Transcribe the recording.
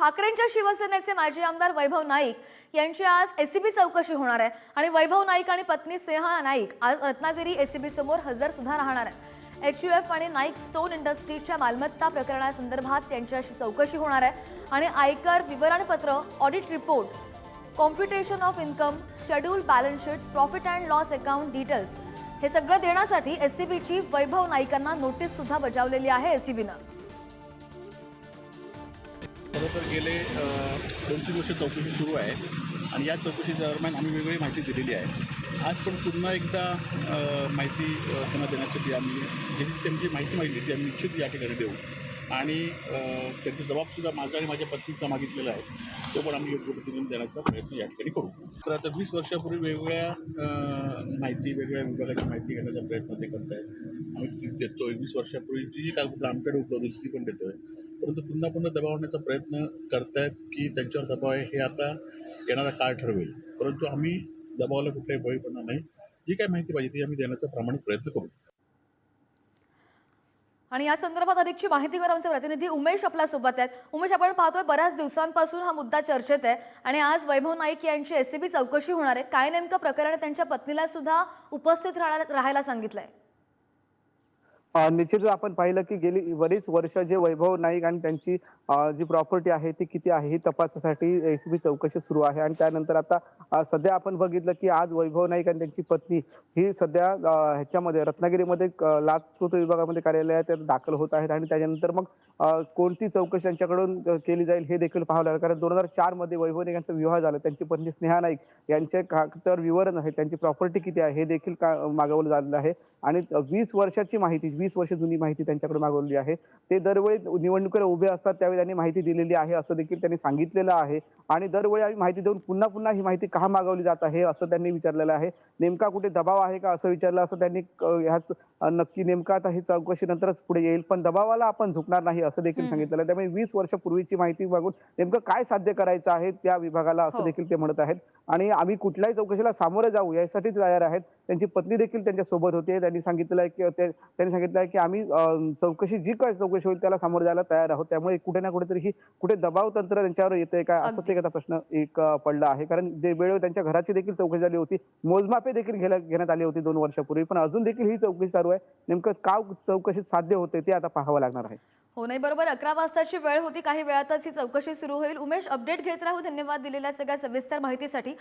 ठाकरेंच्या शिवसेनेचे माजी आमदार वैभव नाईक यांची आज एसीबी चौकशी होणार आहे आणि वैभव नाईक आणि पत्नी स्नेहा नाईक आज रत्नागिरी एसीबी समोर हजर सुद्धा राहणार आहे। एचयूएफ आणि नाईक स्टोन इंडस्ट्रीजच्या मालमत्ता प्रकरणासंदर्भात त्यांच्याशी चौकशी होणार आहे आणि आयकर विवरणपत्र, audit report, computation of income, schedule balance sheet, profit and loss account details हे सगळं देण्यासाठी एसीबीची वैभव नाईकांना नोटीस सुद्धा बजावलेली आहे एसीबीनं। खरं तर गेले 2-3 वर्ष चौकशी सुरू आहे आणि या चौकशी दरम्यान आम्ही वेगवेगळी माहिती दिलेली आहे। आज पण पुन्हा एकदा माहिती त्यांना देण्यासाठी आम्ही त्यांची माहिती मागितली ती आम्ही निश्चित या ठिकाणी देऊ आणि त्यांचा जबाबसुद्धा माझा आणि माझ्या पत्नीचा मागितलेला आहे, तो पण आम्ही योग्य पद्धतीने देण्याचा प्रयत्न या ठिकाणी करू। तर आता 20 वर्षापूर्वी वेगवेगळ्या माहिती, वेगवेगळ्या विभागाची माहिती घेण्याचा प्रयत्न ते करत आहेत। आम्ही देतो आहे 20 वर्षापूर्वीची जी कागदपत्र आमच्याकडे उपलब्ध होती ती पण देतो आहे, परंतु पुन्हा पुन्हा दबाव आणण्याचा प्रयत्न करतायत की त्यांच्यावर दबाव आहे हे आता येणारा काळ ठरवेल, परंतु आम्ही दबावाला कुठल्याही बळी पडणार नाही। जी काही माहिती पाहिजे ती आम्ही देण्याचा प्रामाणिक प्रयत्न करू। आणि या संदर्भात अधिकची माहिती घेऊन आमचे प्रतिनिधी उमेश आपल्या सोबत आहेत। उमेश, आपण पाहतोय बऱ्याच दिवसांपासून हा मुद्दा चर्चेत आहे आणि आज वैभव नाईक यांची एसीबी चौकशी होणार आहे। काय नेमकं प्रकरण त्यांच्या पत्नीला सुद्धा उपस्थित राहायला सांगितलंय? निश्चितच आपण पाहिलं की गेली बरीच वर्ष जे वैभव नाईक आणि त्यांची जी प्रॉपर्टी आहे ती किती आहे ही तपासण्यासाठी एसीबी चौकशी सुरू आहे आणि त्यानंतर आता सध्या आपण बघितलं की आज वैभव नाईक आणि त्यांची पत्नी ही सध्या ह्याच्यामध्ये रत्नागिरीमध्ये लाचलुचपत विभागामध्ये कार्यालयात दाखल होत आहेत आणि त्याच्यानंतर मग कोणती चौकशी त्यांच्याकडून केली जाईल हे देखील पाहावं लागेल, कारण 2004 मध्ये वैभव नाईक यांचा विवाह झाला। त्यांची पत्नी स्नेहा नाईक यांचे तर विवरण आहे, त्यांची प्रॉपर्टी किती आहे हे देखील मागवलं झालेलं आहे आणि 20 वर्षाची माहिती, 20 वर्ष जुनी माहिती त्यांच्याकडे मागवली आहे। ते दरवेळी निवडणुकीला उभे असतात त्यावेळी त्यांनी माहिती दिलेली आहे असं देखील त्यांनी सांगितलेलं आहे आणि दरवेळी आम्ही माहिती देऊन पुन्हा पुन्हा ही माहिती का मागवली जात आहे असं त्यांनी विचारलेलं आहे। नेमका कुठे दबाव आहे का असं विचारलं असं त्यांनी ह्यात नक्की नेमका आता ही चौकशी नंतरच पुढे येईल, पण दबावाला आपण झुकणार नाही असं देखील सांगितलेलं आहे। त्यामुळे 20 वर्षापूर्वीची माहिती मागून नेमकं काय साध्य करायचं आहे त्या विभागाला असं देखील ते म्हणत आहेत आणि आम्ही कुठल्याही चौकशीला सामोरे जाऊ यासाठी तयार आहेत। त्यांची पत्नी देखील त्यांच्या सोबत होते। त्यांनी सांगितलं आहे की आम्ही चौकशी जी काय चौकशी होईल त्याला सामोरे जायला तयार आहोत। त्यामुळे कुठे ना कुठेतरी कुठे दबाव तंत्र त्यांच्यावर येतंय का असं ते प्रश्न एक पडला आहे, कारण जे वेळेवर त्यांच्या घराची देखील चौकशी झाली होती, मोजमापे देखील घेण्यात आली होती 2 वर्षापूर्वी, पण अजून देखील ही चौकशी चालू आहे। नेमकं का चौकशीत साध्य होते ते आता पाहावं लागणार आहे। हो, नाही बरोबर, 11 वाजताची वेळ होती, काही वेळातच ही चौकशी सुरू होईल। उमेश, अपडेट घेत राहू। धन्यवाद दिलेल्या सगळ्या सविस्तर माहितीसाठी।